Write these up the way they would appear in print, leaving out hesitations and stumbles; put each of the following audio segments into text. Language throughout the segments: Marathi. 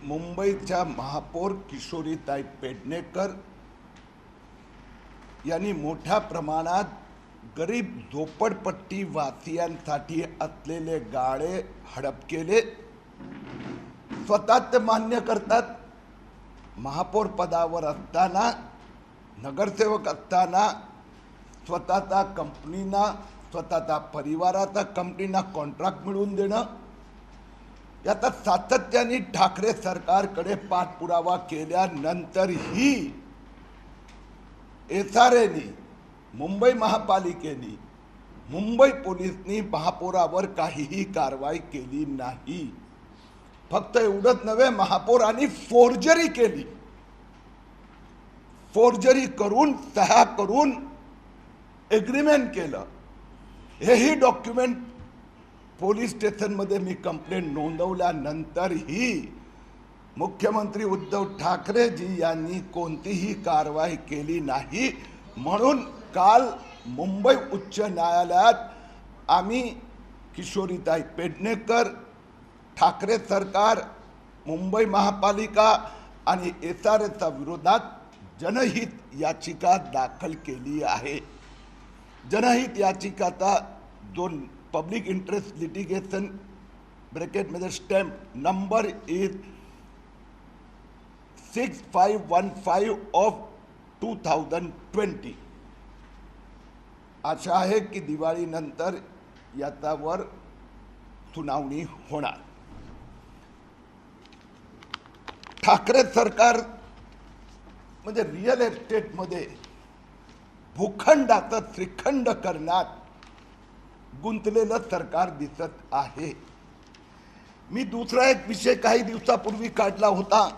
मुंबईच्या महापौर किशोरीताई पेडणेकर यांनी मोठ्या प्रमाणात गरीब झोपडपट्टी वासियांसाठी असलेले गाळे हडप केले। स्वतः ते मान्य करतात, महापौर पदावर असताना, नगरसेवक असताना स्वतःचा कंपनीना, स्वतःचा परिवाराचा कंपनीना कॉन्ट्रॅक्ट मिळवून देणं, याचा सातत्याने ठाकरे सरकारकडे पाठपुरावा केल्यानंतरही एसआरएनी, मुंबई महापालिकेनी, मुंबई पोलिसांनी महापौरावर काहीही कारवाई केली नाही। फक्त एवढंच नव्हे, महापौरांनी फोर्जरी केली, फोर्जरी करून सह्या करून एग्रीमेंट केलं। हेही डॉक्युमेंट पोलीस स्टेशनमध्ये मी कंप्लेंट नोंदवल्यानंतरही मुख्यमंत्री उद्धव ठाकरेजी यांनी कोणतीही कारवाई केली नाही। म्हणून काल मुंबई उच्च न्यायालयात आम्ही किशोरीताई पेडणेकर, ठाकरे सरकार, मुंबई महापालिका आणि एसआरएच्या विरोधात जनहित याचिका दाखल केली आहे। जनहित याचिकाचा जो पब्लिक इंटरेस्ट लिटिगेशन ब्रॅकेट मध्ये स्टॅम्प नंबर इज 6515 ऑफ 2020। आशा आहे की दिवाळीनंतर याच्यावर सुनावणी होणार। ठाकरे सरकार म्हणजे रिअल एस्टेट मध्ये भूखंडाचं श्रीखंड करण्यात गुंतलेलं सरकार दिसत आहे। मी दुसरा एक विषय काही दिवसापूर्वी काढला होता,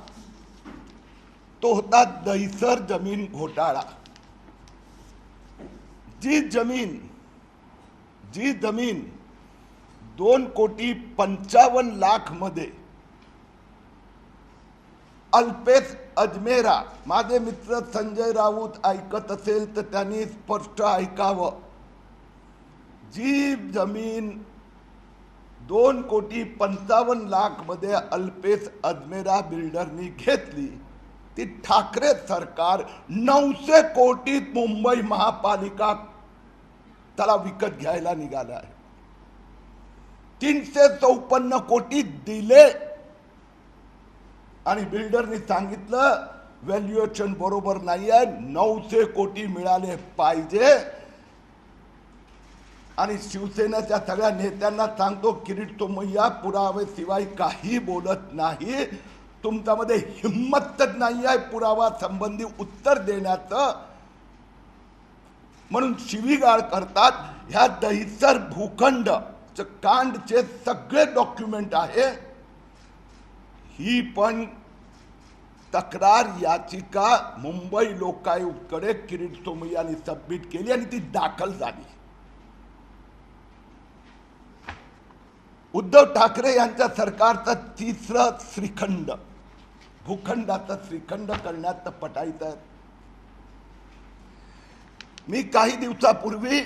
तो होता दहिसर जमीन घोटाळा। जी जमीन 2,55,00,000 मध्ये अल्पेश अजमेरा, माझे मित्र संजय राऊत ऐकत असेल तर त्यांनी स्पष्ट ऐकावं। जी जमीन 2,55,00,000 मध्ये अल्पेश अजमेरा बिल्डरनी घेतली, ती ठाकरे सरकार 900 कोटीत मुंबई महापालिका त्याला विकत घ्यायला निघाला आहे। 354 कोटी दिले आणि बिल्डरनी सांगितलं व्हॅल्युएशन बरोबर नाही आहे, 900 कोटी मिळाले पाहिजे। आणि शिवसेनेच्या सगळ्या नेत्यांना सांगतो, किरीट सोमय्या पुराव्याशिवाय काही बोलत नाही, तुमच्यामध्ये हिम्मतच नाही आहे पुरावा संबंधी उत्तर देण्याचं, म्हणून शिवीगाळ करतात। ह्या दहिसर भूखंड कांडचे सगळे डॉक्युमेंट आहे। ही पण तक्रार याचिका मुंबई लोकायुक्तकडे किरीट सोमय्यांनी सबमिट केली आणि ती दाखल झाली। उद्धव ठाकरे यांच्या सरकारचा तिसरं श्रीखंड, भूखंडाचा श्रीखंड करण्यात पटाईत आहे। मी काही दिवसापूर्वी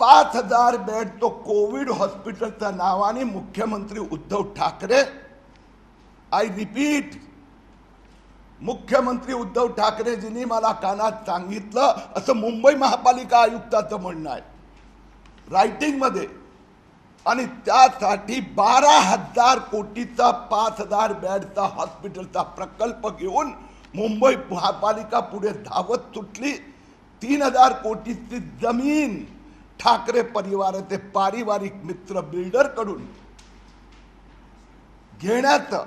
5,000 बेड तो कोविड हॉस्पिटलच्या नावाने मुख्यमंत्री उद्धव ठाकरे, आय रिपीट, मुख्यमंत्री उद्धव ठाकरेजींनी मला कानात सांगितलं, असं मुंबई महापालिका आयुक्ताचं म्हणणं आहे रायटिंग मध्ये, आणि त्यासाठी 12,000 कोटीचा 5,000 बेडचा हॉस्पिटलचा प्रकल्प घेऊन मुंबई महापालिका पुढे धावत सुटली। 3,000 कोटीची जमीन ठाकरे परिवाराचे पारिवारिक मित्र बिल्डर कडून घेण्याचा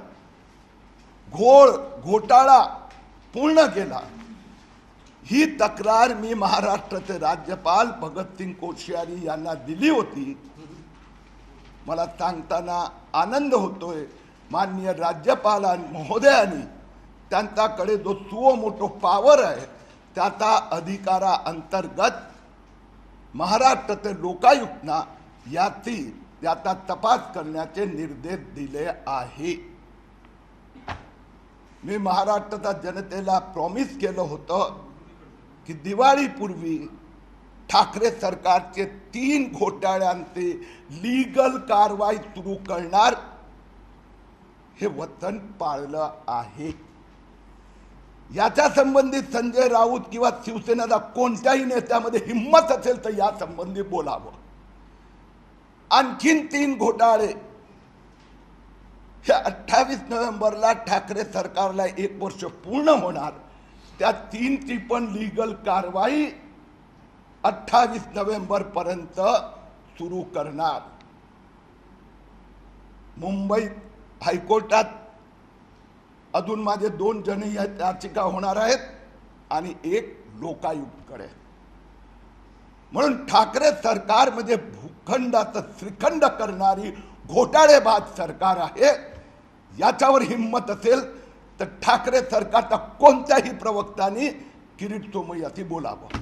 घोटाळा पूर्ण केला। ही तक्रार मी महाराष्ट्राचे राज्यपाल भगतसिंग कोश्यारी यांना दिली होती। मला सांगताना आनंद होतोय, माननीय राज्यपाल महोदयांनी त्यांच्याकडे जो सुओ मोठो पॉवर आहे त्याचा अधिकारा अंतर्गत महाराष्ट्राचे लोकायुक्तना याचा तपास करण्याचे निर्देश दिले आहे। मी महाराष्ट्राच्या जनतेला प्रॉमिस केलं होतं की दिवाळीपूर्वी ठाकरे सरकारचे 3 घोटाळ्यांचे लीगल कारवाई सुरू करणार। हे वतन पाळलं आहे. याच्या संबंधित संजय राऊत किंवा शिवसेनेचा कोणत्याही नेत्यामध्ये हिंमत असेल तर या संबंधी बोलावं. आणखीन 3 घोटाळे हे 28 नोव्हेंबरला ठाकरे सरकारला 1 वर्ष पूर्ण होणार. त्या 3ची पण लीगल कारवाई 28 नोव्हेंबर पर्यंत सुरू करणार. मुंबई हायकोर्टात अजून माझे 2 जनहित याचिका होणार आहेत आणि 1 लोकायुक्तकडे. म्हणून ठाकरे सरकार म्हणजे भूखंडाचं श्रीखंड करणारी घोटाळेबाज सरकार आहे. याच्यावर हिंमत असेल तर ठाकरे सरकारचा कोणत्याही प्रवक्त्याने किरीट सोमय्याशी बोलावं.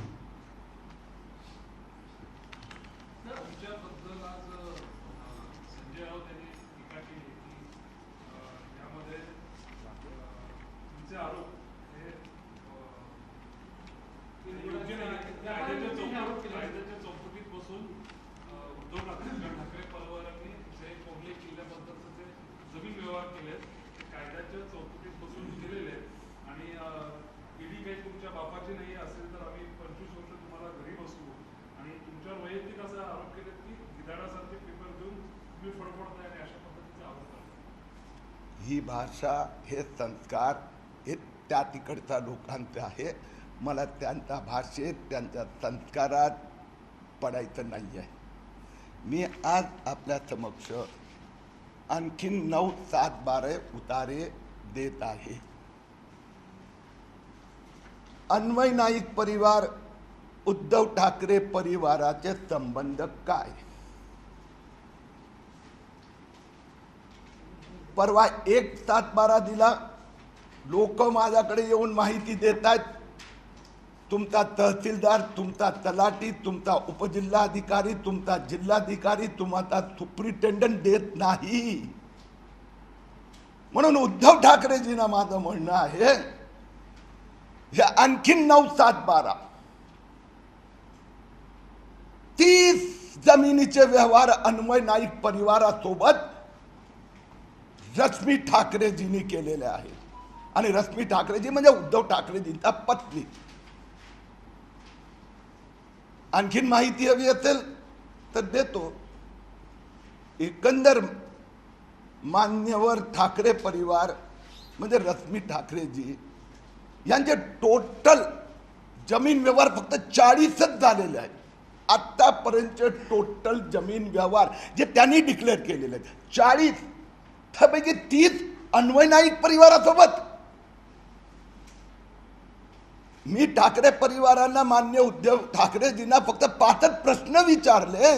ही भाषा हे संस्कार हे त्या तिकडच्या लोकांचे आहे. मला त्यांच्या भाषेत त्यांच्या संस्कारात पडायचं नाही आहे. मी आज आपल्या समक्ष आणखीन 9, 7, 12 उतारे देत आहे. अन्वय नाईक परिवार उद्धव ठाकरे परिवाराचे संबंध काय? परवा 1/7/12 दिला. लोक माझ्याकडे येऊन माहिती देत आहेत. तुमचा तहसीलदार, तुमचा तलाठी, तुमचा उपजिल्हाधिकारी, तुमचा जिल्हाधिकारी, तुम्हाला सुप्रिटेंडंट देत नाही. म्हणून उद्धव ठाकरेजींना माझं म्हणणं आहे हे आणखीन 9/7/12 30 जमिनीचे व्यवहार अन्वय नाईक परिवारासोबत रश्मी ठाकरेजींनी केलेले आहेत. आणि रश्मी ठाकरेजी म्हणजे उद्धव ठाकरेजींचा पत्नी. आणखीन माहिती हवी असेल तर देतो. एकंदर मान्यवर ठाकरे परिवार म्हणजे रश्मी ठाकरेजी यांचे टोटल जमीन व्यवहार फक्त 40च झालेले आहेत. आतापर्यंतचे टोटल जमीन व्यवहार जे त्यांनी डिक्लेअर केलेले आहेत 40, त्यापैकी 30 अन्वय नाईक परिवारासोबत. मी ठाकरे परिवारांना मान्य उद्धव ठाकरेजींना फक्त 5च प्रश्न विचारले.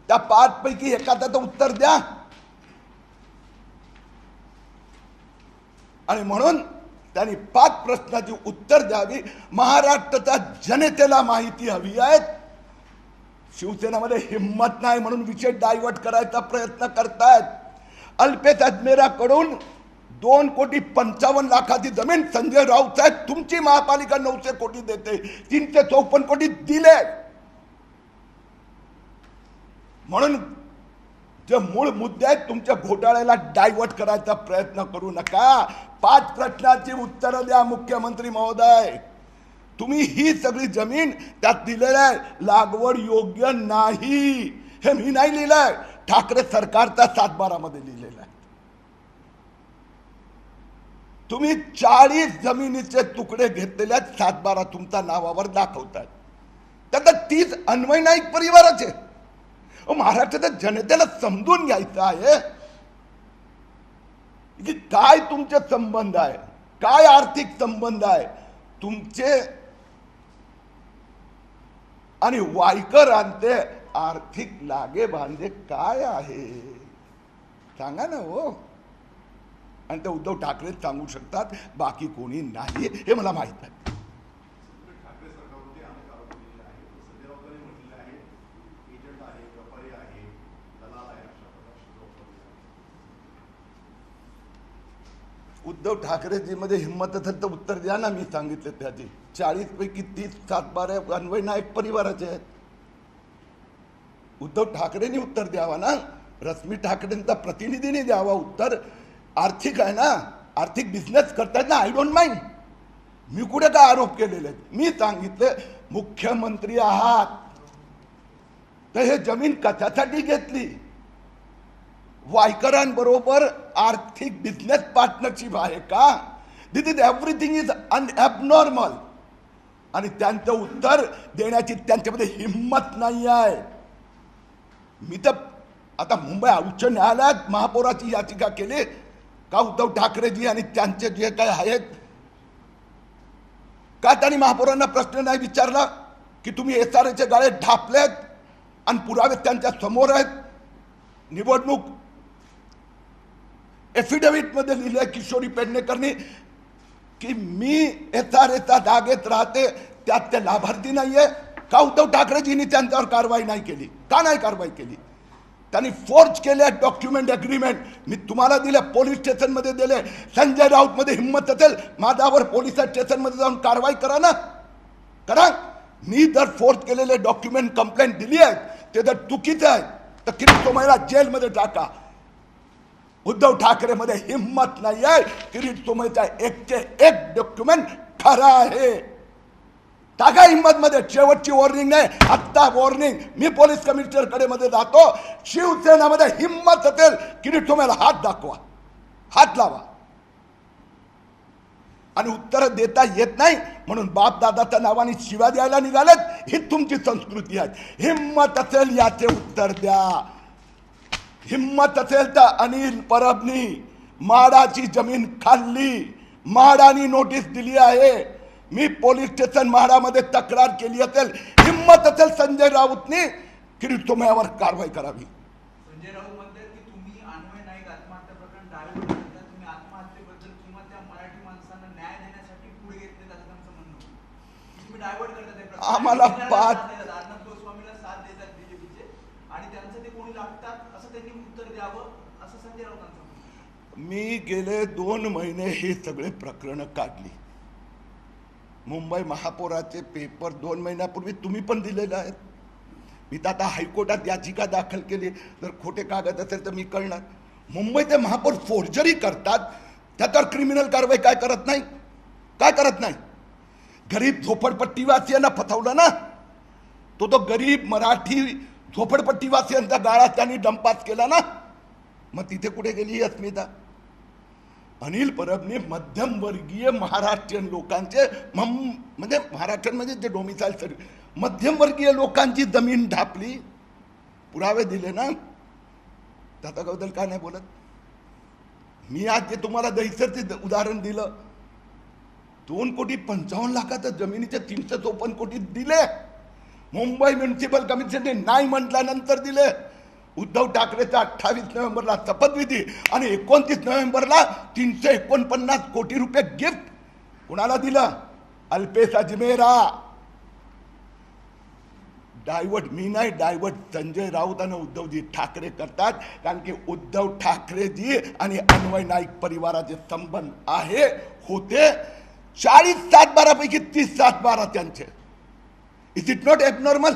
त्या 5 पैकी एखाद्याचं उत्तर द्या. आणि म्हणून त्यांनी 5 प्रश्नाची उत्तर द्यावी. महाराष्ट्राच्या जनतेला माहिती हवी आहे. शिवसेनेमध्ये हिंमत नाही म्हणून विषय डायव्हर्ट करायचा प्रयत्न करतायत. अल्पेश अजमेराकडून 2,55,00,000ची जमीन संजय राऊत साहेब तुमची महापालिका 900 कोटी देते, 354 कोटी दिले. म्हणून जे मूळ मुद्दे आहेत तुमच्या घोटाळ्याला डायव्हर्ट करायचा प्रयत्न करू नका. 5 प्रश्नाची उत्तरं द्या मुख्यमंत्री महोदय. तुम्ही ही सगळी जमीन त्यात दिलेलं आहे लागवड योग्य नाही. हे मी नाही लिहिलंय, ठाकरे सरकारचा 7/12 मध्ये लिहिलेलं आहे. तुम्ही 40 जमिनीचे तुकडे घेतलेल्या 7/12 तुमच्या नावावर दाखवतायत. त्यात 30 अन्वय नाईक परिवाराचे. महाराष्ट्राच्या जनतेला समजून घ्यायचं आहे की काय तुमचे संबंध आहे, काय आर्थिक संबंध आहे तुमचे आणि वायकरांचे आर्थिक लागे बांधे काय आहे सांगा ना हो. आणि ते उद्धव ठाकरे सांगू शकतात, बाकी कोणी नाही, हे मला माहित आहे. उद्धव ठाकरेजी मध्ये हिंमत असेल तर उत्तर द्या ना. मी सांगितले त्याची 40 पैकी 30 7/12 अन्वय नाईक परिवाराचे आहेत. उद्धव ठाकरेंनी उत्तर द्यावा ना. रश्मी ठाकरेंचा प्रतिनिधीने द्यावा उत्तर. आर्थिक आहे ना, आर्थिक बिझनेस करतायत ना, आय डोंट माइंड. मी कुठे काय आरोप केलेले आहेत? मी सांगितले मुख्यमंत्री आहात तर हे जमीन कशासाठी घेतली? वायकरांबरोबर आर्थिक बिझनेस पार्टनरशिप आहे का? दिस इज एव्हरीथिंग इज अनएबनॉर्मल. आणि त्यांचं उत्तर देण्याची त्यांच्यामध्ये हिंमत नाही आहे. मी तर आता मुंबई उच्च न्यायालयात महापौराची याचिका केली का उद्धव ठाकरेजी आणि त्यांचे जे काय आहेत, का त्यांनी महापौरांना प्रश्न नाही विचारला की तुम्ही SRAचे गाळे ढापलेत आणि पुरावे त्यांच्या समोर आहेत. निवडणूक एफिडेव्हिट मध्ये लिहिले किशोरी पेडणेकरनी की मी SRAचा जागेत राहते, त्यात ते लाभार्थी नाहीये. का उद्धव ठाकरेजींनी त्यांच्यावर कारवाई नाही केली? का नाही कारवाई केली? त्यांनी फोर्ज केले डॉक्युमेंट अग्रीमेंट. मी तुम्हाला दिले, पोलीस स्टेशन मध्ये दिले. संजय राऊत मध्ये हिंमत असेल माझ्यावर पोलीस स्टेशन मध्ये जाऊन कारवाई करा ना, करा. मी जर फोर्ज केलेले डॉक्युमेंट कंप्लेंट दिली आहे ते जर चुकीचं आहे तर किरीट सोमय्याला जेलमध्ये टाका. उद्धव ठाकरे मध्ये हिंमत नाही आहे. किरीट सोमय्याचा 101 डॉक्युमेंट खरा आहे. टाका हिंमत मध्ये. शेवटची वॉर्निंग नाही, आत्ता वॉर्निंग. मी पोलीस कमिशनर कडे मध्ये जातो. शिवसेनामध्ये हिंमत असेल किरीट सोमय्याला हात दाखवा, हात लावा. आणि उत्तर देता येत नाही म्हणून बाप दादाच्या नावाने शिव्या द्यायला निघालेत. ही तुमची संस्कृती आहे. हिंमत असेल याचे उत्तर द्या. हिंमत असेल तर अनिल परबनी माडाची जमीन खाल्ली, माडानी नोटीस दिली आहे. मी पोलीस स्टेशन म्हाडामध्ये तक्रार केली असेल. हिंमत असेल संजय राऊतनी किरीट सोमय्यावर कारवाई करावी. संजय राऊत म्हणतात की तुम्ही अन्वय नाईक आत्महत्या प्रकरण डायव्हर्ट करता, तुम्ही आत्महत्येबद्दल किंवा त्या मराठी माणसांना न्याय देण्यासाठी पुढे घेत नाहीत असं त्यांचं म्हणणं होतं. तुम्ही डायव्हर्ट करता. आम्हाला अर्णब गोस्वामीला साथ देतात बीजेपीचे आणि त्यांचं ते कोणी लागतात असं त्यांनी उत्तर द्यावं असं संजय राऊतांचं म्हणणं. मी गेले 2 महिने हे सगळे प्रकरण काढली. मुंबई महापौराचे पेपर 2 महिन्यापूर्वी तुम्ही पण दिलेले आहेत. मी तर आता हायकोर्टात याचिका दाखल केली. जर खोटे कागद असेल तर मी करणार. मुंबईचे महापौर फोर्जरी करतात, त्याच्यावर क्रिमिनल कारवाई काय करत नाही? काय करत नाही? गरीब झोपडपट्टीवासियांना फसवलं ना. तो गरीब मराठी झोपडपट्टीवासियांचा गाळा त्यांनी डंपास केला ना. मग तिथे कुठे गेली अस्मिता? अनिल परबने मध्यमवर्गीय महाराष्ट्रीयन लोकांचे म्हणजे महाराष्ट्रामध्ये जे डोमिसाईल मध्यमवर्गीय लोकांची जमीन ढापली, पुरावे दिले ना. त्याच्याबद्दल काय नाही बोलत. मी आज जे तुम्हाला दहिसरचे उदाहरण दिलं, 2,55,00,000 जमिनीचे 354 कोटी दिले. मुंबई म्युनिसिपल कमिशनने नाही म्हटल्यानंतर दिले. उद्धव ठाकरेचा 28 नोव्हेंबरला शपथविधी आणि 29 नोव्हेंबरला 349 कोटी रुपये गिफ्ट कुणाला दिलं? अल्पेश अजमेरा. डायव्हर्ट मी नाही, डायव्हर्ट संजय राऊत आणि उद्धवजी ठाकरे करतात. कारण की उद्धव ठाकरेजी आणि अन्वय नाईक परिवाराचे संबंध आहे होते. 40 7-12 पैकी 30 7-12 त्यांचे. Is it not abnormal?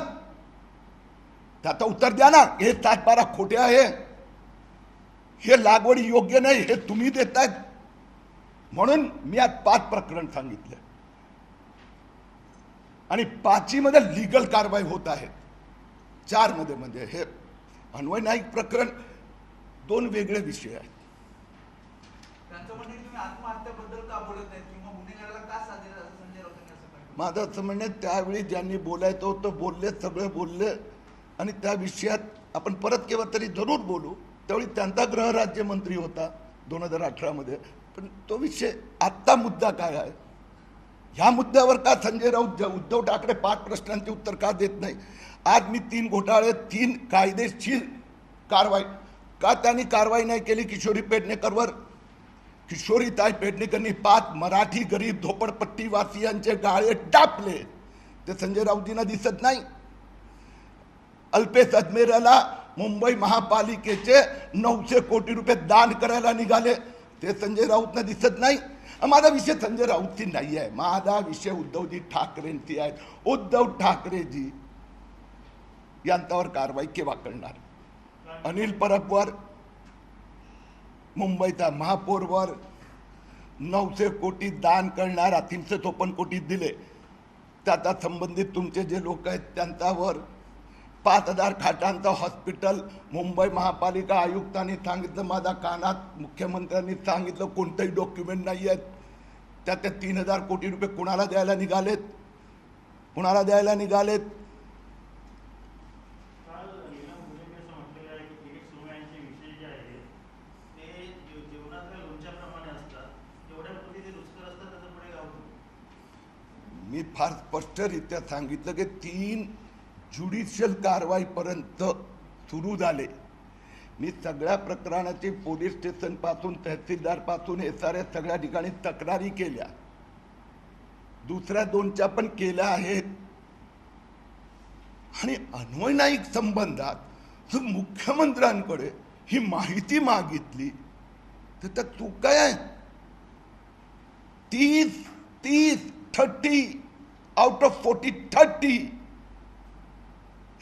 त्याचं उत्तर द्या ना. हे 7-12 खोटे आहे, हे लागवडी योग्य नाही, हे तुम्ही देतायत. म्हणून मी आज 5 प्रकरण सांगितले आणि 5 मध्ये लीगल कारवाई होत आहे. 4 मध्ये म्हणजे हे अन्वय नाईक प्रकरण 2 वेगळे विषय आहेत. त्यांचं म्हणणं तुम्ही आत्महत्याबद्दल का बोलत नाही किंवा गुन्हेगाराला का साथ देता असं संजय राऊतांनी असं म्हटलं. माझं असं म्हणणं, त्यावेळी ज्यांनी बोलायचं होतं बोलले, सगळे बोलले आणि त्या विषयात आपण परत केव्हा तरी जरूर बोलू. त्यावेळी त्यांचा गृहराज्यमंत्री होता 2018 मध्ये. पण तो विषय आत्ता मुद्दा काय आहे? ह्या मुद्द्यावर का संजय राऊत उद्धव ठाकरे 5 प्रश्नांचे उत्तर का देत नाही? आज मी 3 घोटाळे, 3 कायदेशीर कारवाई का त्यांनी कारवाई नाही केली किशोरी पेडणेकरवर? किशोरीताई पेडणेकरनी 5 मराठी गरीब झोपडपट्टीवासियांचे गाळे टापले. ते संजय राऊतींना दिसत नाही. अल्पेश अजमेराला मुंबई महापालिकेचे 900 कोटी रुपये दान करायला निघाले. ते संजय राऊतना दिसत नाही. माझा विषय संजय राऊतची नाही आहे. माझा विषय उद्धवजी ठाकरेंची आहे. उद्धव ठाकरेजी यांच्यावर कारवाई केव्हा करणार? अनिल परबवर, मुंबईचा महापौरवर 900 कोटी दान करणारा 354 कोटी दिले, त्याचा संबंधित तुमचे जे लोक आहेत त्यांच्यावर 5000 खाटांचं हॉस्पिटल मुंबई महापालिका आयुक्तांनी सांगितलं, माझ्या कानात मुख्यमंत्र्यांनी सांगितलं, कोणतंही डॉक्युमेंट नाही आहेत. त्यात 3000 कोटी रुपये कुणाला द्यायला निघालेत, कुणाला द्यायला निघालेत? मी फार स्पष्टरित्या सांगितलं की 3 ज्युडिशियल कारवाईपर्यंत सुरू झाले. मी सगळ्या प्रकरणाची पोलीस स्टेशन पासून तहसीलदार पासून SRS सगळ्या ठिकाणी तक्रारी केल्या, दुसऱ्या 2च्या पण केल्या आहेत. आणि अन्वय नाईक संबंधात जर मुख्यमंत्र्यांकडे ही माहिती मागितली तर त्यात चूक काय आहे? 30 आउट ऑफ 30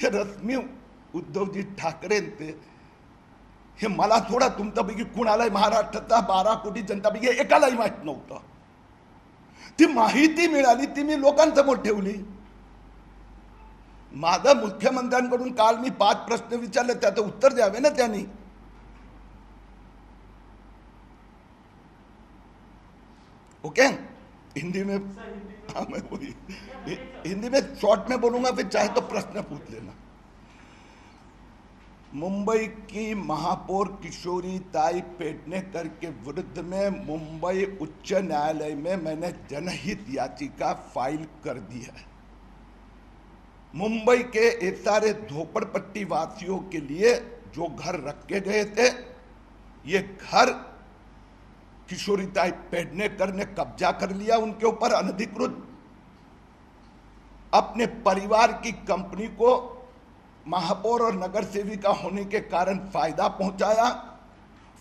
हे रश्मी उद्धवजी ठाकरेंचे, हे मला थोडा तुमच्यापैकी कुणालाही महाराष्ट्राचा 12 कोटी जनतापैकी एकालाही माहित नव्हतं. ती माहिती मिळाली, ती मी लोकांसमोर ठेवली. माझा मुख्यमंत्र्यांकडून काल मी 5 प्रश्न विचारले, त्याचं उत्तर द्यावे ना त्यांनी. ओके, हिंदी में हाँ मैं बोली, हिंदी में शॉर्ट में बोलूंगा, फिर चाहे तो प्रश्न पूछ लेना. मुंबई की महापौर किशोरी ताई पेडनेकर के विरुद्ध में मुंबई उच्च न्यायालय में मैंने जनहित याचिका फाइल कर दी है. मुंबई के सारे झोपड़पट्टी वासियों के लिए जो घर रखे गए थे, ये घर किशोरीताई पेडनेकर ने कब्जा कर लिया उनके ऊपर अनधिकृत. अपने परिवार की कंपनी को महापौर और नगर सेविका होने के कारण फायदा पहुंचाया,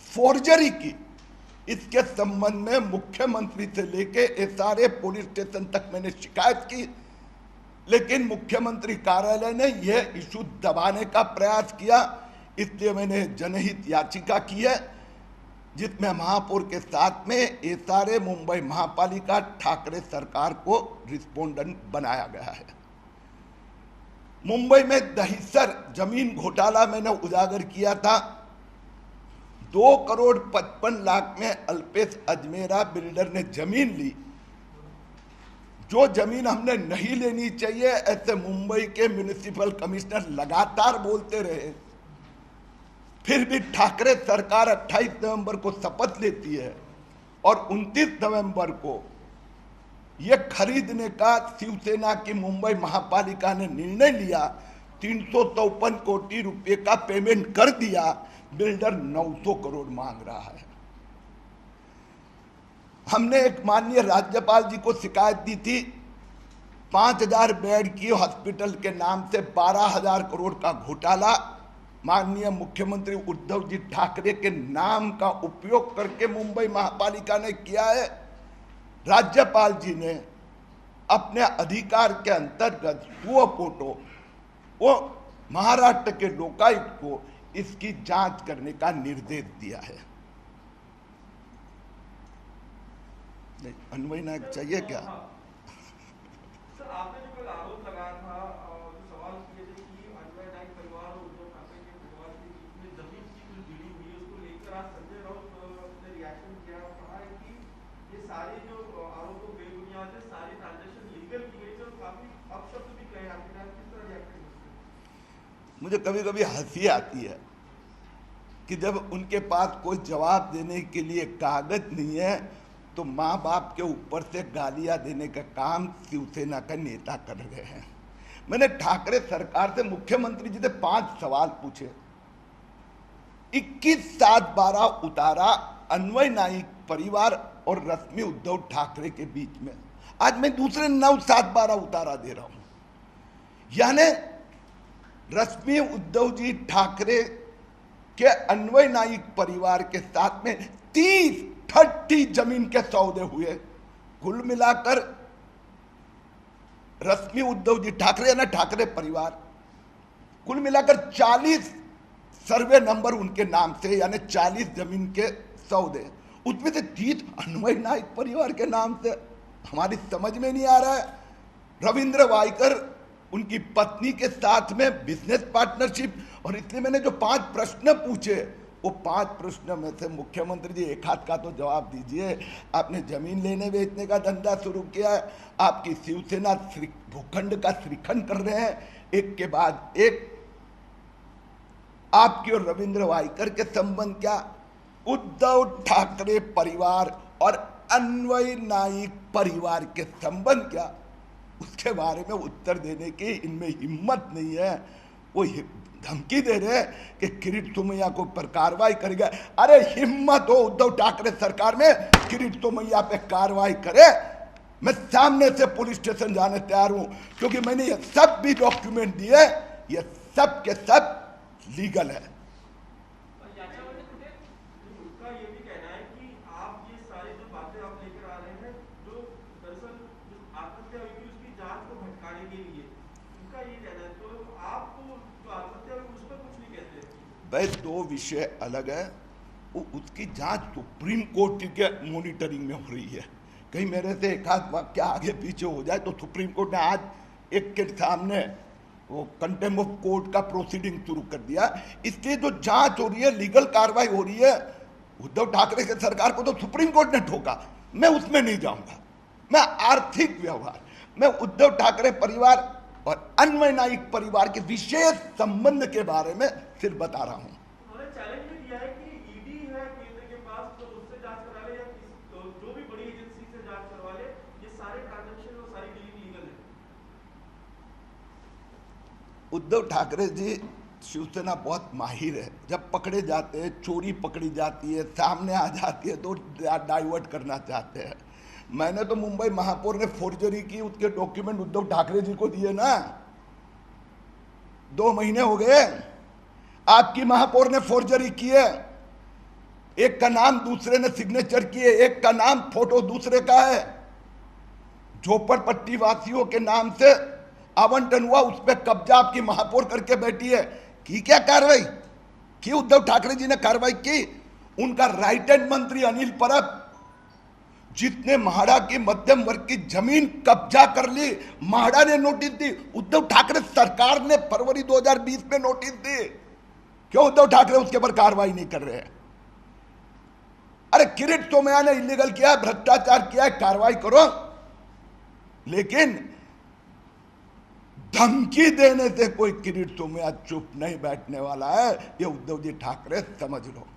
फोर्जरी की. इसके संबंध में मुख्यमंत्री से लेके सारे पुलिस स्टेशन तक मैंने शिकायत की, लेकिन मुख्यमंत्री कार्यालय ने यह इशू दबाने का प्रयास किया. इसलिए मैंने जनहित याचिका की है, जिसमें महापौर के साथ में सारे मुंबई महापालिका ठाकरे सरकार को रिस्पोंडेंट बनाया गया है. मुंबई में दहिसर जमीन घोटाला मैंने उजागर किया था. 2,55,00,000 में अल्पेश अजमेरा बिल्डर ने जमीन ली. जो जमीन हमने नहीं लेनी चाहिए, ऐसे मुंबई के म्युनिसिपल कमिश्नर लगातार बोलते रहे. फिर भी ठाकरे सरकार 28 नवंबर को शपथ लेती है और 29 नवंबर को यह खरीदने का शिवसेना की मुंबई महापालिका ने निर्णय लिया. 353 कोटी रुपए का पेमेंट कर दिया. बिल्डर 900 करोड़ मांग रहा है. हमने एक माननीय राज्यपाल जी को शिकायत दी थी, 5000 बेड की हॉस्पिटल के नाम से 12,000 करोड़ का घोटाला माननीय मुख्यमंत्री उद्धव जी ठाकरे के नाम का उपयोग करके मुंबई महापालिका ने किया है. राज्यपाल जी ने अपने अधिकार के अंतर्गत वो फोटो वो महाराष्ट्र के लोकायुक्त को इसकी जांच करने का निर्देश दिया है. अन्वय नायक चाहिए क्या? सर, आपने जो कल आरोप लगाया था, जो सवाल किए थे कि अन्वय नायक परिवार और उद्धव ठाकरे के परिवार के बीच में जमीन की कुछ डीलिंग हुई है, उसको लेकर आज संजय राउत ने रिएक्शन किया और कहा है कि ये सारे जो आरोप बेबुनियाद है, सारी ट्रांजैक्शन लीगल की गई थी और काफी अपशब्द भी कहे. आपके नाम किस तरह रिएक्ट करेंगे? मुझे कभी कभी हंसी आती है कि जब उनके पास कोई जवाब देने के लिए कागज नहीं है तो माँ बाप के ऊपर से गालियां देने का काम शिवसेना का नेता कर रहे हैं. मैंने ठाकरे सरकार से मुख्यमंत्री जी से 5 सवाल पूछे. 21/7/12 उतारा अन्वय नाइक परिवार और रश्मि उद्धव ठाकरे के बीच में. आज मैं दूसरे 9/7/12 उतारा दे रहा हूं. यानी रश्मि उद्धव जी ठाकरे के अन्वय नाइक परिवार के साथ में 30 जमीन के सौदे हुए. कुल मिलाकर रश्मि उद्धव जी ठाकरे ना ठाकरे परिवार कुल मिलाकर 40 सर्वे नंबर उनके नाम से, यानी 40 जमीन के सौदे, उसमें से 30 अन्वय नायक परिवार के नाम से। हमारी समझ में नहीं आ रहा है। रविंद्र वाइकर उनकी पत्नी के साथ में बिजनेस पार्टनरशिप, और इसलिए मैंने जो 5 प्रश्न पूछे, वो 5 प्रश्न में से मुख्यमंत्री जी एक हाथ का तो जवाब दीजिए। आपने जमीन लेने बेचने का धंधा शुरू किया है, आपकी शिवसेना भूखंड का श्रीखंड कर रहे हैं, एक के बाद एक। आपकी और रविंद्र वाइकर के संबंध क्या, उद्धव ठाकरे परिवार और अन्वय नाइक परिवार के संबंध क्या, उसके बारे में उत्तर देने की इनमें हिम्मत नहीं है। वो धमकी दे रहे हैं कि किरीट सोमैया को पर कार्रवाई करेगा। अरे हिम्मत हो उद्धव ठाकरे सरकार में, किरीट सोमैया पे कार्रवाई करे, मैं सामने से पुलिस स्टेशन जाने तैयार हूं, क्योंकि मैंने ये सब भी डॉक्यूमेंट दिए, ये सब के सब लीगल है। उनका ये भी कहना है कि आप ये सारी जो बातें आप लेकर आ रहे हैं, जो दरअसल आत्महत्या हुई थी उसकी जांच को भटकाने के लिए, उनका ये कहना है। तो आपको जो आत्महत्या हुई उस पर कुछ नहीं कहते? भाई 2 विषय अलग है। उसकी जांच सुप्रीम कोर्ट के मॉनिटरिंग में हो रही है। कहीं मेरे से एक आध वाक्य आगे पीछे हो जाए तो सुप्रीम कोर्ट ने आज एक के सामने वो कंटेम्प्ट ऑफ कोर्ट का प्रोसीडिंग शुरू कर दिया। इसकी जो जांच हो रही है, लीगल कार्रवाई हो रही है। उद्धव ठाकरे के सरकार को तो सुप्रीम कोर्ट ने ठोका, मैं उसमें नहीं जाऊंगा। मैं आर्थिक व्यवहार, मैं उद्धव ठाकरे परिवार और अन्वय नाइक परिवार के विशेष संबंध के बारे में सिर्फ बता रहा हूं। उन्होंने चैलेंज भी दिया है कि ईडी है केंद्र के पास, तो उससे जांच करा ले, या तो जो भी बड़ी एजेंसी से जांच करवा ले, ये सारे ट्रांजैक्शन और सारी डीलिंग लीगल है। उद्धव ठाकरे जी शिवसेना बहुत माहिर है। जब पकड़े जाते हैं, चोरी पकड़ी जाती है, सामने आ जाती है, तो डाइवर्ट करना चाहते हैं। मैंने तो मुंबई महापौर ने फोर्जरी की, उसके डॉक्यूमेंट उद्धव ठाकरे जी को दिए ना। 2 महीने हो गए, आपकी महापौर ने फोर्जरी की है। एक का नाम दूसरे ने सिग्नेचर किए, एक का नाम फोटो दूसरे का है। झोपड़पट्टी वासियों के नाम से आवंटन हुआ, उस पर कब्जा आपकी महापौर करके बैठी है। की क्या कार्रवाई की? उद्धव ठाकरे जी ने कार्रवाई की। उनका राइट हैंड मंत्री अनिल परब, जितने म्हाडा की मध्यम वर्ग की जमीन कब्जा कर ली, म्हाडा ने नोटिस दी, उद्धव ठाकरे सरकार ने फरवरी 2020 में नोटिस दी। क्यों उद्धव ठाकरे उसके ऊपर कार्रवाई नहीं कर रहे हैं? अरे किरीट सोमैया ने इलीगल किया, भ्रष्टाचार किया है, कार्रवाई करो। लेकिन धमकी देने से कोई किरीट सोमैया चुप नहीं बैठने वाला है, ये उद्धव जी ठाकरे समझ लो।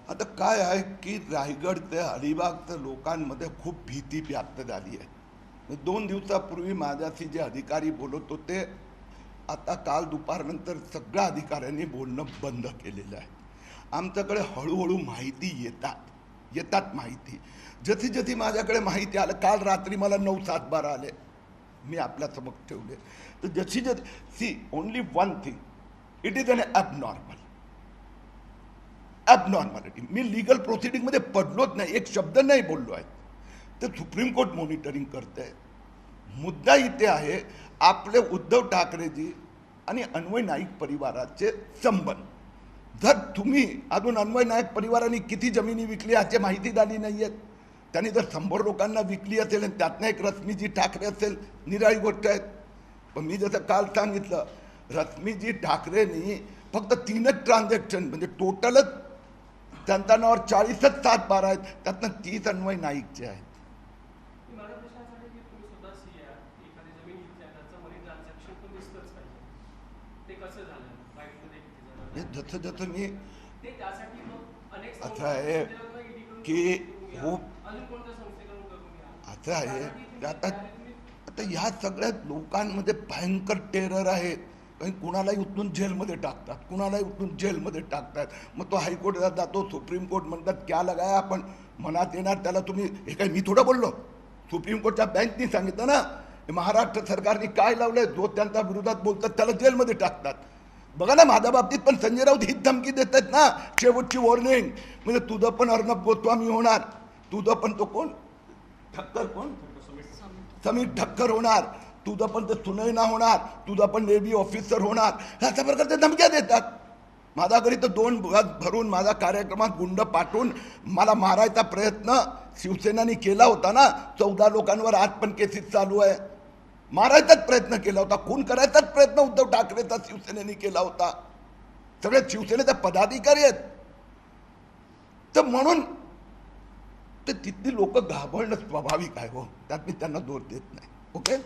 आता काय आहे की रायगड ते अलिबाग ते लोकांमध्ये खूप भीती व्याप्त झाली आहे। 2 दिवसापूर्वी माझ्याशी जे अधिकारी बोलत होते, आता काल दुपारनंतर सगळ्या अधिकाऱ्यांनी बोलणं बंद केलेलं आहे। आमच्याकडे हळूहळू माहिती येतात माहिती, जशी जशी माझ्याकडे माहिती आलं, काल रात्री मला 9-7-12 आले, मी आपल्या समक्ष ठेवले। तर जशी see only one thing, it is an abnormality. मी लीगल प्रोसिडिंग मध्ये पडलोच नाही, एक शब्द नाही बोललो आहे। तर सुप्रीम कोर्ट मॉनिटरिंग करते आहे। मुद्दा इथे आहे आपले उद्धव ठाकरेजी आणि अन्वय नाईक परिवाराचे संबंध। जर तुम्ही अजून अन्वय नाईक परिवाराने किती जमिनी विकली याची माहिती झाली नाहीये, त्यांनी जर 100 लोकांना विकली असेल आणि त्यातनं एक रश्मीजी ठाकरे असेल, निराळी गोष्ट आहे। पण मी जसं काल सांगितलं, रश्मीजी ठाकरेंनी फक्त 3च ट्रान्झॅक्शन, म्हणजे टोटलच त्यांच्या नावावर 40च 7-12 आहेत, त्यातनं 30 अन्वय नाईकचे आहेत। जसं जसं मी असं आहे की हो, असं आहे की आता ह्या सगळ्या लोकांमध्ये भयंकर टेरर आहे। काही कुणालाही उचलून जेलमध्ये टाकतात, कुणालाही उचलून जेलमध्ये टाकतात। मग तो हायकोर्टात जातो, सुप्रीम कोर्ट म्हणतात क्या लगाया, आपण मनात येणार त्याला तुम्ही। हे काय मी थोडं बोललो, सुप्रीम कोर्टच्या बेंचनी सांगितलं ना, महाराष्ट्र सरकारने काय लावलंय, जो त्यांच्या विरोधात बोलतात त्याला जेलमध्ये टाकतात। बघा ना, माझ्या बाबतीत पण संजय राऊत हीच धमकी देत आहेत ना, शेवटची वॉर्निंग. म्हणजे तुझं पण अर्णब गोस्वामी होणार, तुझं पण तो कोण ठक्कर, कोण समीर ठक्कर होणार, तुझं पण ते सुनैना होणार, तुझा पण नेव्ही ऑफिसर होणार, अशा प्रकारच्या धमक्या देतात. माझ्या घरी तर 2 बस भरून माझ्या कार्यक्रमात गुंड पाठवून मला मारायचा प्रयत्न शिवसेनानी केला होता ना. 14 लोकांवर आज पण केसेस चालू आहे. मारायचाच प्रयत्न केला होता, खून करायचाच प्रयत्न उद्धव ठाकरेचा शिवसेनेने केला होता. सगळे शिवसेनेचे पदाधिकारी आहेत. तर म्हणून ते तिथली लोक घाबरणं स्वाभाविक आहे हो, त्यात मी त्यांना दोष देत नाही. ओके.